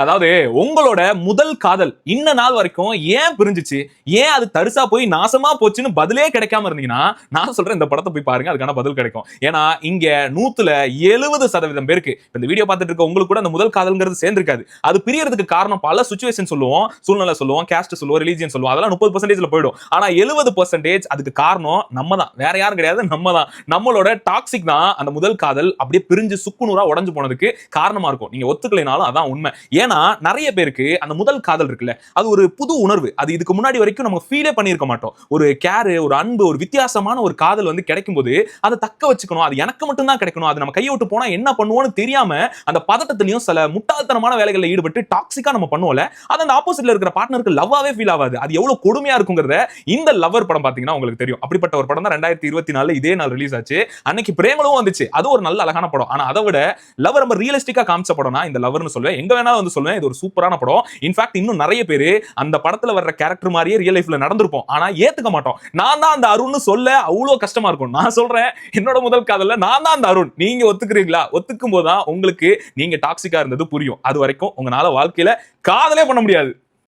அதாவது உங்களோட முதல் காதல் இன்ன நாள் வரைக்கும் ஏன் பிரிஞ்சுச்சு, ஏன் அது தரிசா போய் நாசமா போச்சுன்னு பதிலே கிடைக்காம இருந்தீங்கன்னா, நான் சொல்றேன் இந்த படத்தை போய் பாருங்க, அதுக்கான பதில் கிடைக்கும். ஏன்னா இங்க 100ல 70% பேருக்கு இந்த வீடியோ பார்த்துட்டு இருக்க உங்களுக்கு கூட அந்த முதல் காதல்ங்கிறது சேர்ந்திருக்காது. அது பிரியறதுக்கு காரணம் பல சிச்சுவேஷன் சொல்லுவோம், சூழ்நிலை சொல்லுவோம், கேஸ்ட் சொல்லுவோம், ரிலிஜியன் சொல்லுவோம். அதெல்லாம் 30%ல போயிடும். ஆனா 70% அதுக்கு காரணம் நம்ம தான், வேற யாரும் கிடையாது, நம்ம தான். நம்மளோட டாக்ஸிக் தான் அந்த முதல் காதல் அப்படியே பிரிஞ்சு சுக்குநூறா உடைஞ்சு போனதுக்கு காரணமா இருக்கும். நீங்க ஒத்துக்கலைனாலும் அதான் உண்மை. ஏன்னா நிறைய பேருக்கு அந்த முதல் காதல் இருக்குல்ல, அது ஒரு புது உணர்வு. அது இதுக்கு முன்னாடி வரைக்கும் நம்ம ஃபீலே பண்ணியிருக்க மாட்டோம். ஒரு கேர், ஒரு அன்பு, ஒரு வித்தியாசமான ஒரு காதல் வந்து கிடைக்கும் போது அதை தக்க வச்சுக்கணும், அது எனக்கு மட்டும் தான் கிடைக்கணும், அது நம்ம கையை விட்டு போனா என்ன பண்ணுவோம்னு தெரியாம அந்த பதட்டத்திலையும் சில முட்டாள்தனமான வேலைகளில் ஈடுபட்டு டாக்ஸிக்கா நம்ம பண்ணுவோம்ல, அது அந்த ஆப்போசிட்ல இருக்கிற பார்ட்னருக்கு லவ்வாவே ஃபீல் ஆகாது. அது எவ்வளவு கொடுமையா இருக்குங்கிறத இந்த லவ்வர் படம் பாத்தீங்கன்னா உங்களுக்கு தெரியும். அப்படிப்பட்ட ஒரு படம் தான் 2024 இதே நாள் ரிலீஸ் ஆச்சு. அன்னைக்கு பிரேமலும் வந்துச்சு. அது ஒரு நல்ல அழகான படம். ஆனா அதை விட லவர் ரொம்ப ரியலிஸ்டிக்கா காமிச்ச படம்னா இந்த லவர்னு சொல்லுவேன். எங்க வேணாலும் வந்து சொல்லுவேன், இது ஒரு சூப்பரான படம். இன்ஃபேக்ட் இன்னும் நிறைய பேரு அந்த படத்துல வர்ற கேரக்டர் மாதிரியே ரியல் லைஃப்ல நடந்திருப்போம். ஆனா ஏத்துக்க மாட்டோம். நான் தான் அந்த அருண்னு சொல்ல அவ்வளவு கஷ்டமா இருக்கும். நான் சொல்றேன், என்னோட முதல் காதல்ல நான் தான் அந்த அருண். நீங்க ஒத்துக்கிறீங்களா? ஒத்துக்கும் போதுதான் உங்களுக்கு நீங்க டாக்ஸிக்கா இருந்தது புரியும். அது வரைக்கும் உங்களால வாழ்க்கையில காதலே பண்ண முடியாது.